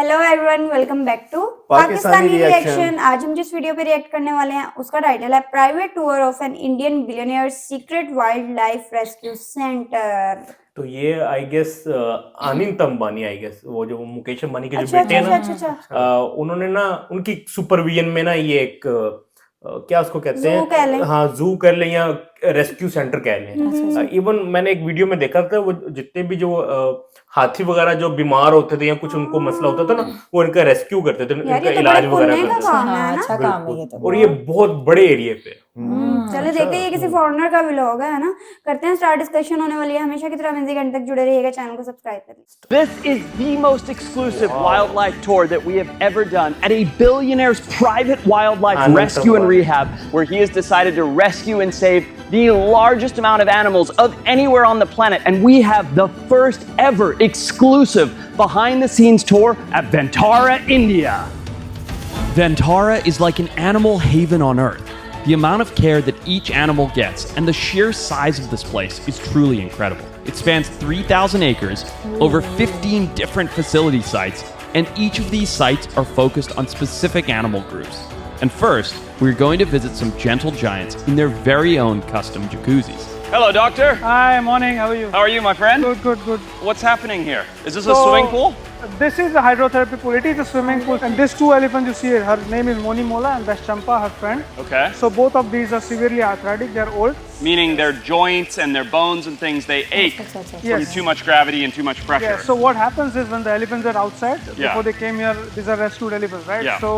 Hello everyone, welcome back to Pakistani reaction. आज हम जिस वीडियो पे रिएक्ट करने वाले हैं उसका टाइटल है private tour of an Indian billionaire secret wild life rescue centre. तो ये I guess Anant Ambani, I guess वो जो मुकेश अंबानी के जो अच्छा बेटे हैं अच्छा ना, अच्छा उन्होंने ना उनकी सुपरविजन में ना ये एक क्या उसको कहते जू कह लें। हैं, हाँ जू कर लें या रेस्क्यू सेंटर कह लें। इवन मैंने एक वीडियो में देखा था, वो जितने भी जो हाथी वगैरह जो बीमार होते थे या कुछ उनको मसला होता था ना, वो इनका रेस्क्यू करते थे, यार इनका ये तो इलाज बड़े वगैरह पुण्य का करते काम थे। है ना। अच्छा काम है ये तो। और ये बहुत बड़े एरिया पे। चलो देखते हैं ये किसी फॉरेनर का व्लॉग है ना। करते हैं स्टार्ट, डिस्कशन होने वाली है। हमेशा की तरह म्यूजिक एंड तक जुड़े रहिएगा, चैनल को सब्सक्राइब करें। This is the most exclusive wildlife tour that we have ever done at a billionaire's private wildlife Anant rescue and Ambani. rehab, where he has decided to rescue and save the largest amount of animals of anywhere on the planet. And we have the first ever exclusive behind the scenes tour at Ventara, India. Ventara is like an animal haven on Earth. The amount of care that each animal gets and the sheer size of this place is truly incredible. It spans 3,000 acres, over 15 different facility sites, and each of these sites are focused on specific animal groups. And first, we're going to visit some gentle giants in their very own custom jacuzzis. Hello, doctor. Hi, morning. How are you? How are you, my friend? Good, good, good. What's happening here? Is this a swimming pool? This is a hydrotherapy pool. It is a swimming pool. And these two elephants you see here, her name is Moni Mola and that's Champa, her friend. Okay. So both of these are severely arthritic. They are old. Meaning their joints and their bones and things, they ache from Yes. too much gravity and too much pressure. Yeah. So what happens is when the elephants are outside, Yeah. before they came here, these are rescued elephants, right? Yeah. So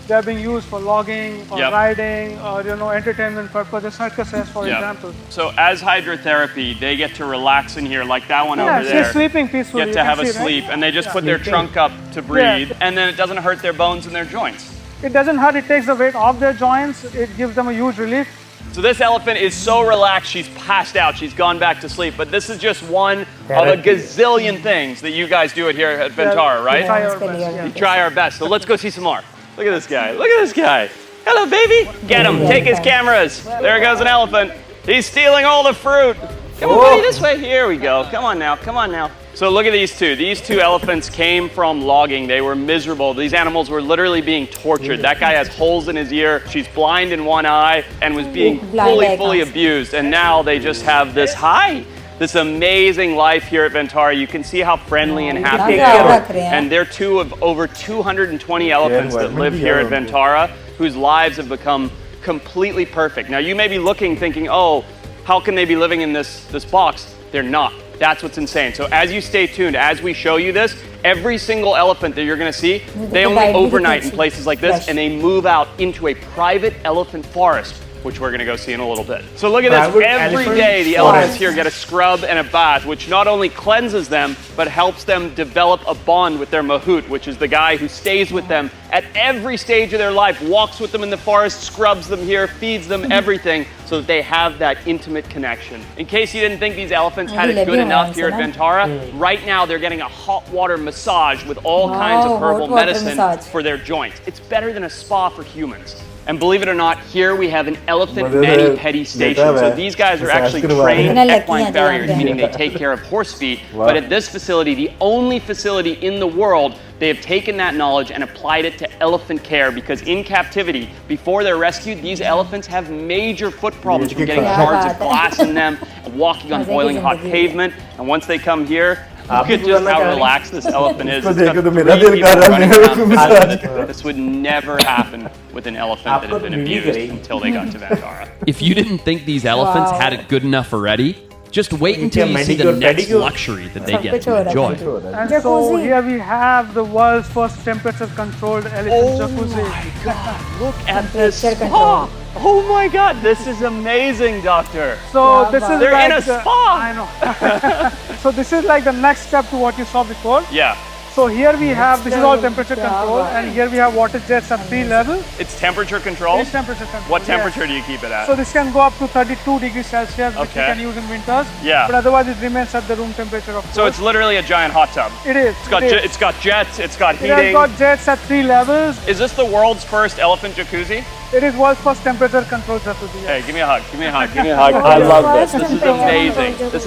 they are being used for logging, or Yep. riding, or entertainment purposes, circuses, for Yeah. example. So as hydrotherapy, they get to relax in here, like that one Yeah, over she's there. sleeping peacefully. Get you to can have a see, right? sleep, and they just put their trunk up to breathe, and then it doesn't hurt their bones and their joints. It doesn't hurt. It takes the weight off their joints. It gives them a huge relief. So this elephant is so relaxed, she's passed out, she's gone back to sleep. But this is just one of a gazillion things that you guys do it here at Ventara, We right? try Yeah, our it's pretty best. good. Yeah. We try our best. So let's go see some more. Look at this guy. Look at this guy. Hello, baby. Get him. Take his cameras. There goes an elephant. He's stealing all the fruit. Come on, buddy, this way. Here we go. Come on now. Come on now. So look at these two. These two elephants came from logging. They were miserable. These animals were literally being tortured. That guy has holes in his ear. She's blind in one eye and was being fully abused. And now they just have this amazing life here at Ventara. You can see how friendly and happy they are. And they're two of over 220 elephants that live here at Ventara, whose lives have become completely perfect. Now you may be looking, thinking, oh, how can they be living in this box? They're not. That's what's insane. So as you stay tuned, as we show you this, every single elephant that you're gonna see, they only overnight in places like this, and they move out into a private elephant forest, which we're gonna go see in a little bit. So look at this, Private every elephant day the forest. elephants here get a scrub and a bath, which not only cleanses them, but helps them develop a bond with their mahout, which is the guy who stays with them at every stage of their life, walks with them in the forest, scrubs them here, feeds them everything, so that they have that intimate connection. In case you didn't think these elephants had it good enough here at Ventara, right now they're getting a hot water massage with all kinds of herbal hot water medicine massage. for their joints. It's better than a spa for humans. And believe it or not, here we have an elephant mani-pedi station. So these guys are actually trained equine farriers, meaning they take care of horse feet. But at this facility, the only facility in the world, they have taken that knowledge and applied it to elephant care, because in captivity, before they're rescued, these elephants have major foot problems from getting shards of glass in them, walking on boiling hot pavement. And once they come here, look at just how relaxed this elephant is. It's got 3 people running around. This would never happen with an elephant that had been abused until they got to Ventara. If you didn't think these elephants had it good enough already, just wait until you see the next luxury that they get to enjoy. And so here we have the world's first temperature-controlled elephant jacuzzi. My God, look at this Temperature spa. control. Oh my God, this is amazing, doctor. So this is They're like in a spa. I know. So this is like the next step to what you saw before. Yeah, So here we have, this is all temperature control, and here we have water jets at 3 levels. it's temperature controlled. It's temperature control. What yeah. temperature do you keep it at? So this can go up to 32 degrees Celsius, which you Okay. can use in winters. Yeah. But otherwise it remains at the room temperature, of So course. it's literally a giant hot tub. It is. It's got it is. it's got jets. It's got It has heating. got jets at 3 levels. Is this the world's first elephant jacuzzi? It is world's first temperature controlled facility. Yeah. Hey, give me a hug. Give me a hug. Give me a hug. I love this. This is amazing. This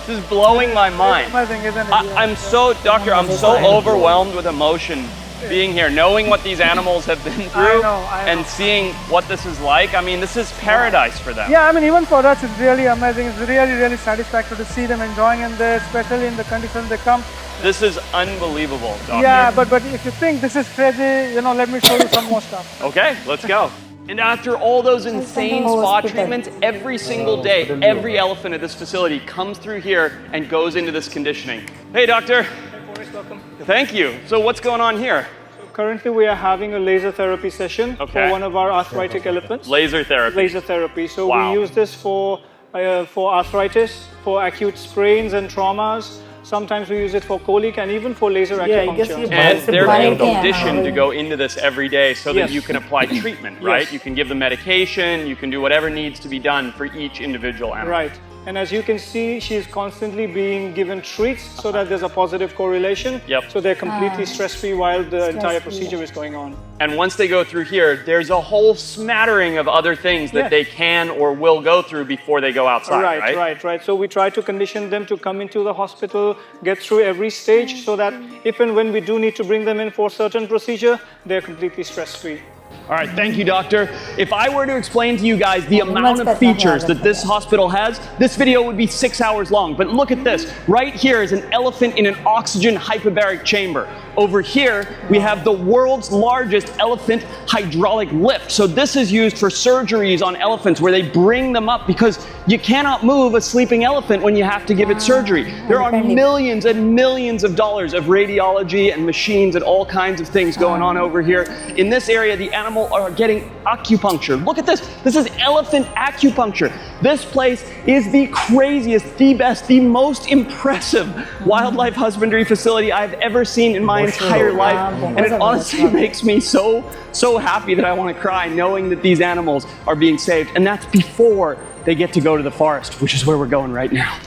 is blowing my mind. Amazing, isn't it? I'm so, doctor, I'm so overwhelmed with emotion being here, knowing what these animals have been through I know. and seeing what this is like. I mean, this is paradise for them. Yeah, I mean, even for us, it's really amazing. It's really, really satisfactory to see them enjoying in there, especially in the conditions they come. This is unbelievable, doctor. Yeah, but if you think this is crazy, let me show you some more stuff. Okay, let's go. And after all those insane spa treatments, every single day, every elephant at this facility comes through here and goes into this conditioning. Hey, doctor. Forrest, welcome. Thank you. So what's going on here? Currently, we are having a laser therapy session for one of our arthritic elephants. Laser therapy. Laser therapy. So Wow. we use this for arthritis, for acute sprains and traumas. Sometimes we use it for colic and even for laser acupuncture. And they're being Yeah. conditioned to go into this every day so that Yes. you can apply treatment, right? Yes. You can give them medication, you can do whatever needs to be done for each individual animal. Right. And as you can see, she's constantly being given treats so that there's a positive correlation. Yep. So they're completely stress-free while the entire procedure is going on. And once they go through here, there's a whole smattering of other things that Yes. they can or will go through before they go outside, Right. So we try to condition them to come into the hospital, get through every stage so that if and when we do need to bring them in for certain procedure, they're completely stress-free. All right, thank you, doctor. If I were to explain to you guys the amount of features that this hospital has, this video would be 6 hours long. But look at this. Right here is an elephant in an oxygen hyperbaric chamber. Over here, we have the world's largest elephant hydraulic lift. So this is used for surgeries on elephants where they bring them up because you cannot move a sleeping elephant when you have to give it surgery. There are millions and millions of dollars of radiology and machines and all kinds of things going on over here. In this area, the animal are getting acupuncture. Look at this. This is elephant acupuncture. This place is the craziest, the best, the most impressive wildlife husbandry facility I've ever seen in my entire life. And it honestly makes me so happy that I want to cry knowing that these animals are being saved. And that's before they get to go to the forest, which is where we're going right now.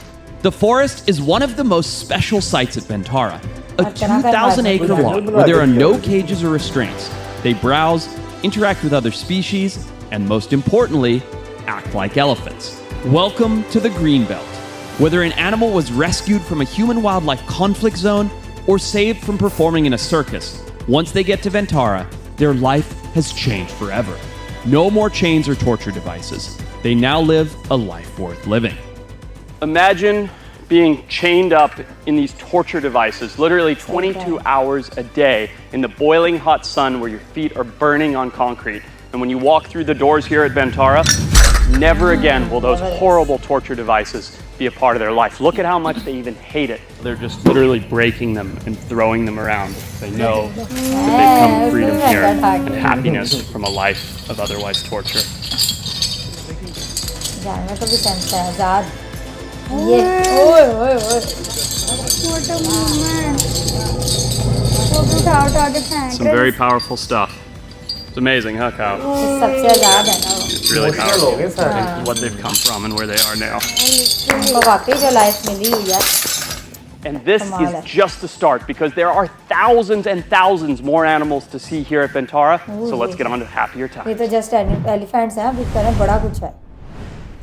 The forest is one of the most special sites at Ventara, a 2,000-acre lot where there are no cages or restraints. They browse, interact with other species, and most importantly, act like elephants. Welcome to the Greenbelt. Whether an animal was rescued from a human-wildlife conflict zone or saved from performing in a circus, once they get to Ventara, their life has changed forever. No more chains or torture devices. They now live a life worth living. Imagine being chained up in these torture devices, literally 22 hours a day in the boiling hot sun where your feet are burning on concrete. And when you walk through the doors here at Ventara, never again will those horrible torture devices be a part of their life. Look at how much they even hate it. They're just literally breaking them and throwing them around. They know that they've come to freedom here and happiness from a life of otherwise torture. जानवर को भी sense है आजाद ये ओए ओए ओए What a moment. वो भी उठा के फेंक Some very powerful stuff. It's amazing, huh, Kyle? ये सबसे आजाद है ना वो It's really powerful. What they've come from and where they are now. उनको वाकई जो लाइफ मिली हुई है And this is just the start because there are thousands and thousands more animals to see here at Ventara. So let's get on to happier ये times. तो just elephants हैं अभी करने बड़ा कुछ है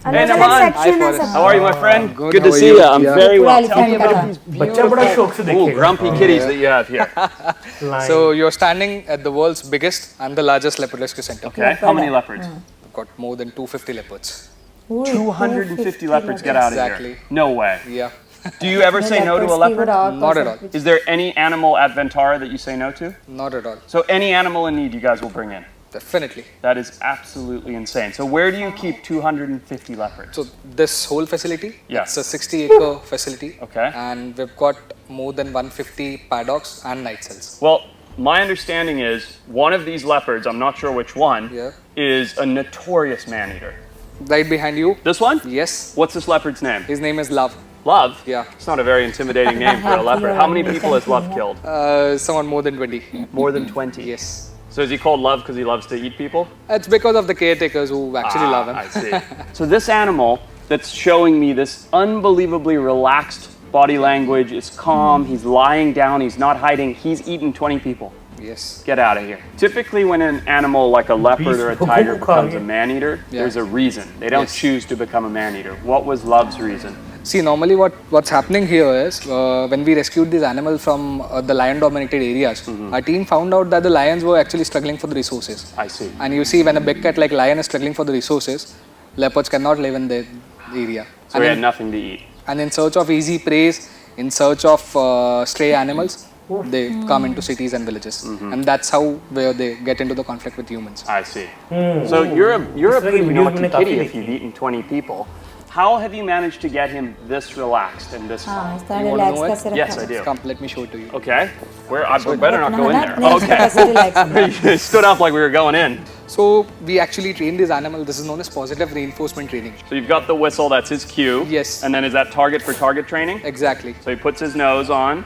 Hey, Naman. How are you, my friend? Good to see you. I'm very well. Tell me about these बच्चा बड़ा शौक से Ooh, देखेगा grumpy kitties that you have here. So you're standing at the world's biggest and the largest leopard rescue center. Okay, how many leopards? We've got more than 250 leopards. 250 leopards get out of Exactly. here. No way. Yeah, Do you ever say no to a leopard? not at all. Is there any animal at Ventara that you say no to? Not at all. So any animal in need you guys will bring in? Definitely. That is absolutely insane. So where do you keep 250 leopards? So this whole facility, Yeah. it's a 60-acre facility. Okay. And we've got more than 150 paddocks and night cells. Well, my understanding is one of these leopards, I'm not sure which one, Yeah. is a notorious man-eater. Right behind you. This one? Yes. What's this leopard's name? His name is Love. Love? Yeah. It's not a very intimidating name for a leopard. How many people has Love killed? Someone more than 20. More than 20? Yes. So is he called Love because he loves to eat people? It's because of the caretakers who actually love him. I see. So this animal that's showing me this unbelievably relaxed body language is calm, he's lying down, he's not hiding, he's eaten 20 people. Yes. Get out of here. Typically when an animal like a leopard or a tiger becomes a man-eater, there's a reason. They don't choose to become a man-eater. What was Love's reason? See, normally what's happening here is when we rescued these animals from the lion-dominated areas, our team found out that the lions were actually struggling for the resources. I see. And you see, when a big cat like lion is struggling for the resources, leopards cannot live in the area. So we had nothing to eat. And in search of easy prey, in search of stray animals, they come into cities and villages, and that's where they get into the conflict with humans. I see. So you're a pretty naughty kitty if you've eaten 20 people. How have you managed to get him this relaxed and this calm? इस तरह You want relax to know it? कैसे रखा Yes, है? I do. Come, let me show it to you. Okay. Where I better not go in there. नहीं, इसको कैसे Okay. relax करना? You stood up like we were going in. So we actually train this animal. This is known as positive reinforcement training. So you've got the whistle, that's his cue. Yes. And then is that target for target training? Exactly. So he puts his nose on.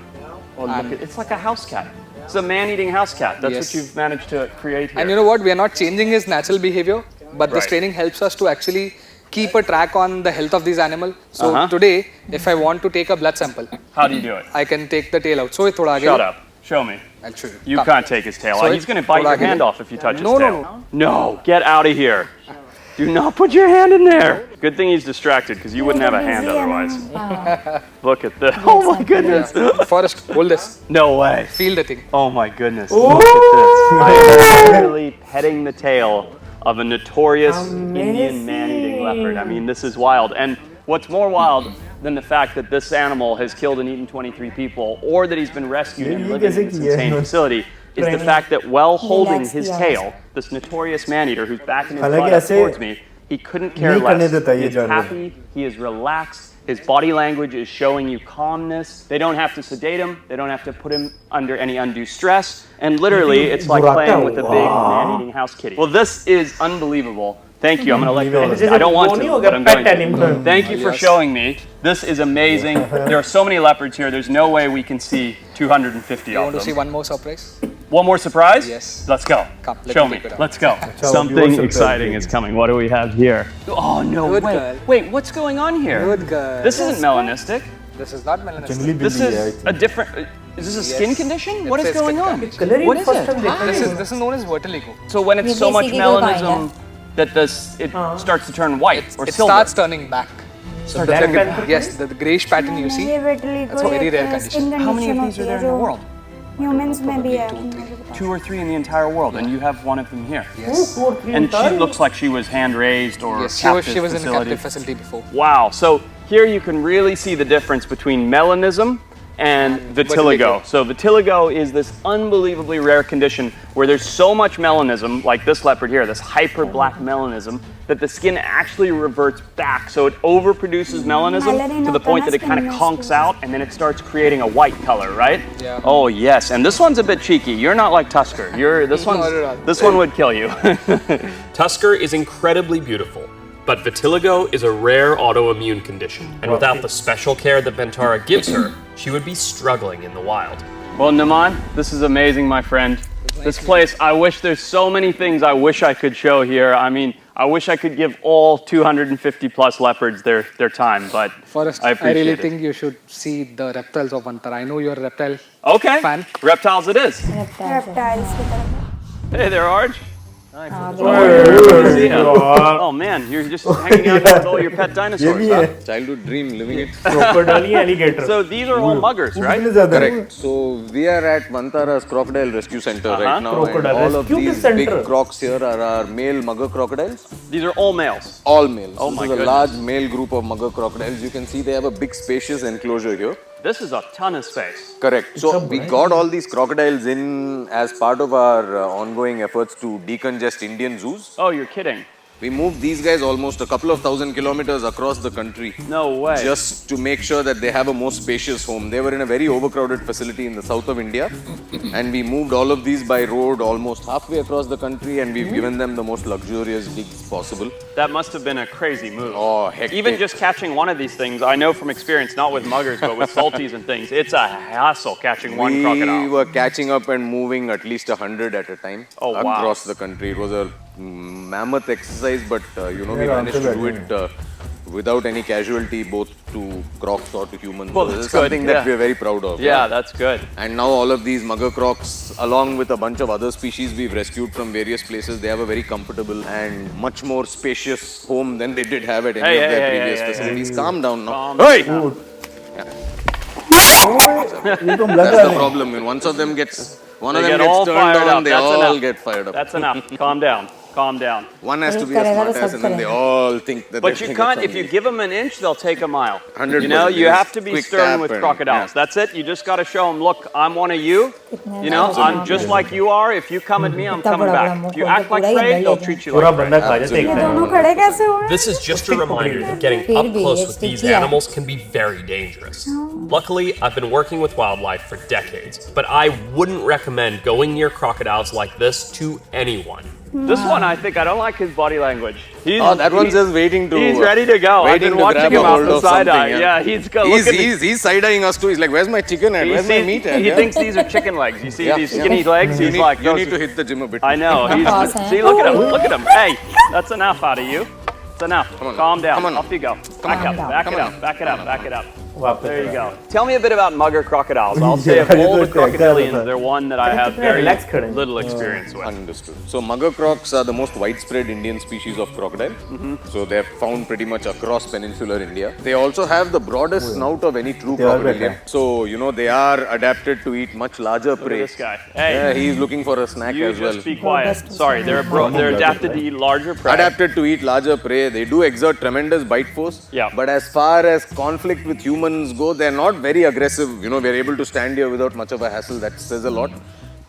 Well, look, it's like a house cat. It's a man-eating house cat. That's Yes. what you've managed to create here. And you know what? We are not changing his natural behavior, but this Right. training helps us to actually keep a track on the health of these animals. So today, if I want to take a blood sample, How do you do it? I can take the tail out. So thoda aage Shut lo. up. Show me. I'll show you. You Come. can't take his tail So out. He's going to bite thoda your aage hand lo. off if you touch his No, no, tail. No, get out of here. Do not put your hand in there. Good thing he's distracted because you wouldn't have a hand otherwise. Look at this. Oh my goodness. Forrest, hold this. No way. Feel the thing. Oh my goodness. Look at this. I am literally petting the tail of a notorious Indian man-eating leopard. I mean, this is wild. And what's more wild than the fact that this animal has killed and eaten 23 people, or that he's been rescued and living in this insane facility, is the fact that while holding his tail, this notorious man-eater who's backing his butt up towards me, he couldn't care less. He is happy, he is relaxed, his body language is showing you calmness. They don't have to sedate him, they don't have to put him under any undue stress, and literally it's like playing with a big man-eating house kitty. Well, this is unbelievable. Thank you. I'm going to let go. I don't want to, but I'm going to. Thank you for showing me. This is amazing. There are so many leopards here. There's no way we can see 250 You of want to them. see one more surprise? One more surprise? Yes. Let's go. Come, let Show me me. take it out. Let's go. Something exciting is coming. What do we have here? Oh, no Good way. girl. Wait, what's going on here? Good girl. This isn't melanistic. This is not melanistic. This is a different. Is this a skin condition? What is It's going skin on? condition. What is it? This is known as vertigo. So when it's so much basically go by melanism that it starts to turn white or It silver. starts turning back. So yes, the grayish pattern you see. ये vertigo That's a very एक rare skin condition. How many of condition these are होती there है in the जो world? humans में भी है 2 or 3 in the entire world, and you have one of them here. Yes. And she looks like she was hand raised or Yes, captive she was in a facility. captive facility before. Wow. So here you can really see the difference between melanism and vitiligo. So vitiligo is this unbelievably rare condition where there's so much melanism, like this leopard here, this hyper black melanism, that the skin actually reverts back. So it overproduces melanism to the point that it kind of conks out and then it starts creating a white color, right? Yeah. Oh yes, and this one's a bit cheeky. You're not like Tusker. This one would kill you. Tusker is incredibly beautiful. But vitiligo is a rare autoimmune condition, and without the special care that Bentara gives her, she would be struggling in the wild. Well, Naman, this is amazing, my friend. This place, I wish there's so many things I wish I could show here. I mean, I wish I could give all 250 plus leopards their time, but Forrest, I I appreciate really it. think you should see the reptiles of Antara. I know you're a reptile Okay, fan. reptiles it is. reptiles की तरफ Hey there, Arj. हाँ, See ya. Oh man, you're just hanging out with all your pet dinosaurs, huh? Childhood dream, living it. Crocodile alligator. So these are all muggers, right? Correct. So we are at Vantara's Crocodile Rescue Center right now, and Crocodile all of Rescue these Center. big crocs here are our male mugger crocodiles. These are all males. All males. Oh This my is a goodness. large male group of mugger crocodiles. You can see they have a big spacious enclosure here. This is a ton of space. Correct. So we got all these crocodiles in as part of our ongoing efforts to decongest Indian zoos. Oh, you're kidding. We moved these guys almost a couple of thousand kilometers across the country. No way. Just to make sure that they have a more spacious home. They were in a very overcrowded facility in the south of India, and we moved all of these by road almost halfway across the country, and we've given them the most luxurious digs possible. That must have been a crazy move. Oh, hectic. Even just catching one of these things, I know from experience, not with muggers, but with salties and things, it's a hassle catching one We crocodile. were catching up and moving at least 100 at a time across the country. It was a mammoth exercise, but we managed to do it without any casualty, both to crocs or to humans. Well, So that's this is something good, that yeah. we're very proud of. Yeah, that's good. And now all of these mugger crocs, along with a bunch of other species we've rescued from various places, they have a very comfortable and much more spacious home than they did have at any Hey, of their hey, previous hey, hey, facilities. Calm down now. Calm Hey! down. ये तो लगा That's the है problem. When one of them gets They get turned all fired on, up. they That's all enough. get fired up. That's enough. Calm down. Calm down. One has to be a करेगा तो smartass, सब and then they करेगा। all think that But they you think can't, it's if you on give them an inch, they'll take a mile. 100%. You know, you Yes. have to be Quick stern tap with and- crocodiles. yeah. That's it. You just got to show them, look, I'm one of you. You know, I'm just like you are. If you come at me, I'm इतना coming बड़ा back. बड़ा If you मुंह act like खोल के पूरा ही prey, अंदर they'll ले treat you पूरा like prey. बंदा खा जाता है एक ये time दोनों में। खड़े कैसे हुए? This is just a reminder that getting फिर up भी close ये with these sticky है। animals can be very dangerous. Luckily, I've been working with wildlife for decades, but I wouldn't recommend going near crocodiles like this to anyone. This one, I think, I don't like his body language. Oh, that one's just waiting to. He's ready to go. I've Waiting been to watching grab him a out hold the of side eye. something, Yeah, he's go. Look at He's side-eyeing us too. He's like, "Where's my chicken at? Where's my meat at?" He Yeah. thinks these are chicken legs. You see Yeah, these yeah. skinny legs? You He's need, like, you those need are- to hit the gym a bit. I know. Boss, He's, eh? see, look at him. Look at him. Hey, that's enough out of you. It's enough. Come on. Calm down. Come on. Off you go. Back Calm up. down. Back Come it on. up. Back it up. Back it up. वापस There you चला। go. Tell me a bit about mugger crocodiles. I'll say of Yeah, all you the go check that crocodilians, out. they're one that I have very Relax खड़े हैं। little experience with. Understood. So mugger crocs are the most widespread Indian species of crocodile. So they are found pretty much across peninsular India. They also have the broadest snout of any true They are crocodilian. better. So you know they are adapted to eat much larger Look at prey. this guy. Hey, Yeah, he's looking for a snack you as well. just be quiet. Best Sorry, they're adapted to eat larger prey. Adapted to eat larger prey. They do exert tremendous bite force. Yeah. But as far as conflict with humans go, they're not very aggressive. You know, we're able to stand here without much of a hassle. That says a lot.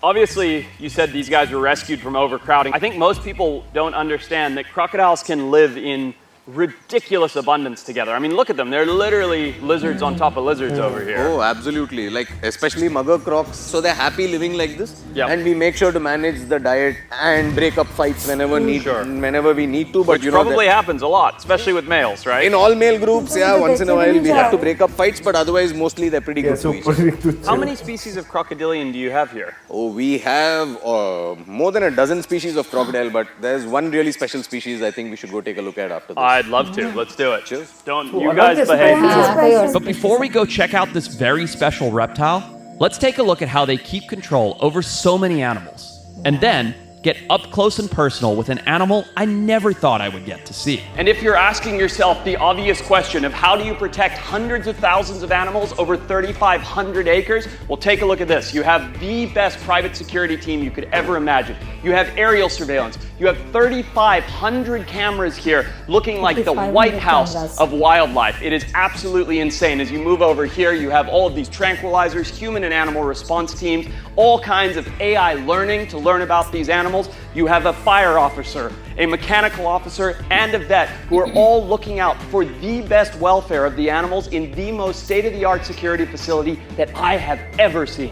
Obviously, you said these guys were rescued from overcrowding. I think most people don't understand that crocodiles can live in ridiculous abundance together. I mean, look at them. They're literally lizards on top of lizards over here. Oh, absolutely. Like, especially mugger crocs. So they're happy living like this. Yep. And we make sure to manage the diet and break up fights whenever whenever we need to. But Which you know, probably happens a lot, especially with males, right? in all male groups, yeah, once in a while we have to break up fights. But otherwise, mostly they're pretty good to each other. How many species of crocodilian do you have here? Oh, we have more than a dozen species of crocodile, but there's one really special species I think we should go take a look at after this. I'd love to. Let's do it. Cheers. Don't you guys Anant behave. हाँ, कोई और But before we go check out this very special reptile, let's take a look at how they keep control over so many animals. And then get up close and personal with an animal I never thought I would get to see. And if you're asking yourself the obvious question of how do you protect hundreds of thousands of animals over 3,500 acres, well, take a look at this. You have the best private security team you could ever imagine. You have aerial surveillance. You have 3,500 cameras here looking like the 3,500 White House cameras. of wildlife. It is absolutely insane. As you move over here, you have all of these tranquilizers, human and animal response teams, all kinds of AI learning to learn about these animals. You have a fire officer, a mechanical officer, and a vet who are all looking out for the best welfare of the animals in the most state-of-the-art security facility that I have ever seen.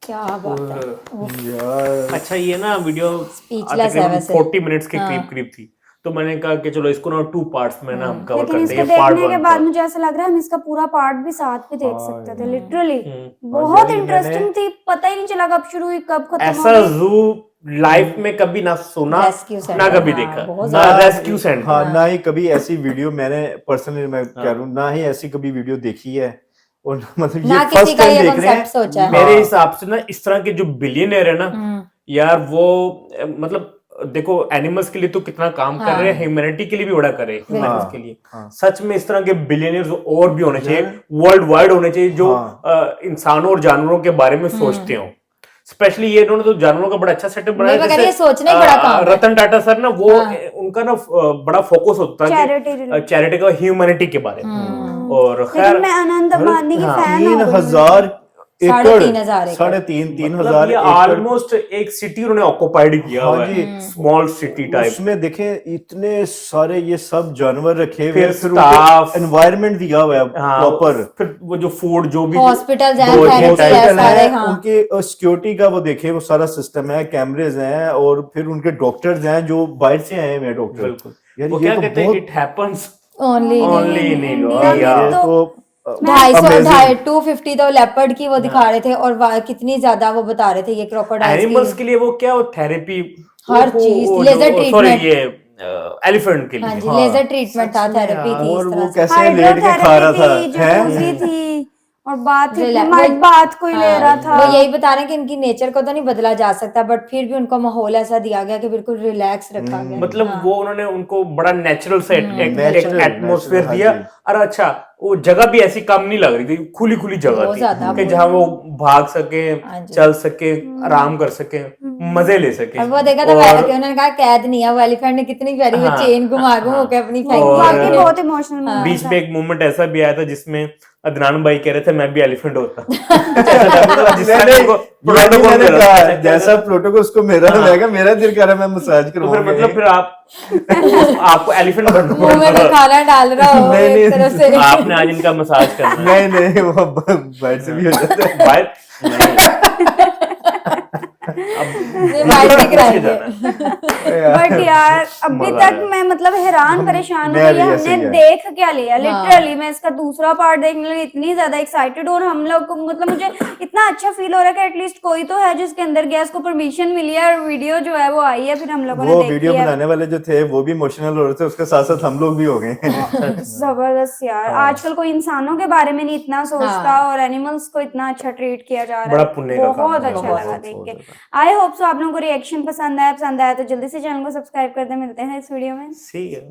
क्या बात है यार अच्छा ये ना video Speechless है वैसे। 40 minutes के करीब थी, तो मैंने कहा कि चलो इसको ना 2 पार्ट्स में ना हम कवर लेकिन करते इसको हैं। पार्ट देखने के 1 बाद मुझे ऐसा लग रहा है हम इसका पूरा पार्ट भी साथ में देख सकते थे लिटरली बहुत इंटरेस्टिंग थी पता ही नहीं चला कब शुरू हुई कब खत्म हो ऐसा गई जू लाइफ में कभी ना सुना Rescue center, ना कभी हाँ, देखा बहुत ना ज्यादा। Rescue centre. हाँ ना ही कभी ऐसी वीडियो मैंने पर्सनली मैं कह रहा हूँ ना ही ऐसी कभी वीडियो देखी है और मतलब ना ये किसी फर्स्ट का टाइम ये देख रहे concept सोचा हैं है। मेरे हिसाब से ना इस तरह के जो बिलियनियर है ना यार वो मतलब देखो एनिमल्स के लिए तो कितना काम कर रहे हैं ह्यूमैनिटी के लिए भी बड़ा करे ह्यूमंस के लिए सच में इस तरह के बिलियनियर्स और भी होने चाहिए वर्ल्ड वाइड होने चाहिए जो इंसानों और जानवरों के बारे में सोचते हो स्पेशली ये इन्होंने तो जानवरों का बड़ा अच्छा सेटअप बनाया मैं कह रही हूँ, सोचना ही बड़ा काम है। रतन टाटा सर ना वो उनका ना बड़ा फोकस होता है चैरिटी का ह्यूमैनिटी के बारे में और खैर लेकिन मैं आनंद अंबानी की फैन हूँ 3,000 3,500 एकड़। 3,500 ये ऑलमोस्ट एक सिटी उन्होंने ऑक्युपाइड किया हुआ जी। है स्मॉल सिटी टाइप उसमें देखें इतने सारे ये सब जानवर रखे हुए फिर हैं, staff, एनवायरनमेंट दिया हुआ है प्रॉपर फिर वो जो फूड जो भी हॉस्पिटल्स हैं, दो थेरेपी टाइप है, के सारे, हाँ। उनके सिक्योरिटी का वो देखे वो सारा सिस्टम है कैमरेज हैं और फिर उनके डॉक्टर्स हैं जो बाहर से आए हुए हैं डॉक्टर बिल्कुल यार वो ये क्या तो कहते हैं बहुत it happens only only in ये इंडिया तो 250 250 तो लेपर्ड की वो दिखा रहे थे और कितनी ज्यादा वो बता रहे थे ये क्रोकोडाइल्स एनिमल्स की के लिए वो क्या वो थेरेपी हर चीज, laser सॉरी treatment। ये एलिफेंट के हाँ लिए। जी, लेजर ट्रीटमेंट था, थेरेपी थी और इस वो तरह से। कैसे लेट के खा रहा था हाइड्रोथेरेपी थी, हैं? जकूजी थी, और बात Relax- बात कोई ले रहा था। वो यही बता रहे हैं कि इनकी नेचर को तो नहीं बदला जा सकता, बट फिर भी उनको माहौल ऐसा दिया गया कि बिल्कुल रिलैक्स रखा गया। मतलब हाँ। वो उन्होंने उनको बड़ा नेचुरल सा Natural, एटमोसफेयर हाँ दिया। जी। और अच्छा, वो जगह भी ऐसी कम नहीं लग रही थी, खुली खुली जगह बहुत थी ज्यादा कि जहाँ वो भाग सके, हाँ जी। चल सके, आराम कर सके, मजे ले सके। और वो देखा था और कि उन्होंने कहा कैद नहीं है वो एलिफेंट ने, कितनी प्यारी वो हाँ, चेन घुमा घुमा के अपनी फेंकी और वाकई है। बहुत इमोशनल मोमेंट बीच था। में एक मोमेंट ऐसा भी आया था जिसमें अदनान भाई कह रहे थे मैं भी एलिफेंट होता। मतलब जिस तरह मैंने को मैंने प्रोटोकॉल कहा मेरा जैसा प्रोटोकॉल उसको मेरा हाँ। रहेगा, मेरा दिल कर रहा है मैं मसाज तो फिर करवाऊंगा। मतलब फिर आपको एलिफेंट बनना मुंह में तो खाना डाल रहा हो नहीं, एक नहीं, तरफ से। आपने आज इनका मसाज करना है। नहीं नहीं, वो बाहर से भी हो जाता है। बाहर नहीं। ये बाइट भी कराएंगे। बट यार अभी मजा तक आया। मैं मतलब हैरान परेशान हूँ मैं कि भी ऐसे हमने ही है। देख क्या लिया। लिटरली मैं इसका दूसरा पार्ट देखने के लिए इतनी ज्यादा एक्साइटेड हूँ, और हम लोग को मतलब मुझे इतना अच्छा फील हो रहा है कि एटलीस्ट कोई तो है जिसके अंदर गया, उसको परमिशन मिली है, और वीडियो जो है वो आई है, फिर हम लोगों ने वो देखी वीडियो है। बनाने वाले जो थे वो भी इमोशनल हो रहे थे, उसके साथ साथ हम लोग भी हो गए। जबरदस्त यार। आजकल कोई इंसानों के बारे में नहीं इतना सोचता, और एनिमल्स को इतना अच्छा ट्रीट किया जा रहा बड़ा है। पुण्य का काम बहुत है, अच्छा बहुत, लगा बहुत, देख बहुत के। ज्यादा। आई होप सो आप लोगों को रिएक्शन पसंद आया तो जल्दी से चैनल को सब्सक्राइब कर दे। मिलते हैं इस वीडियो में। See ya.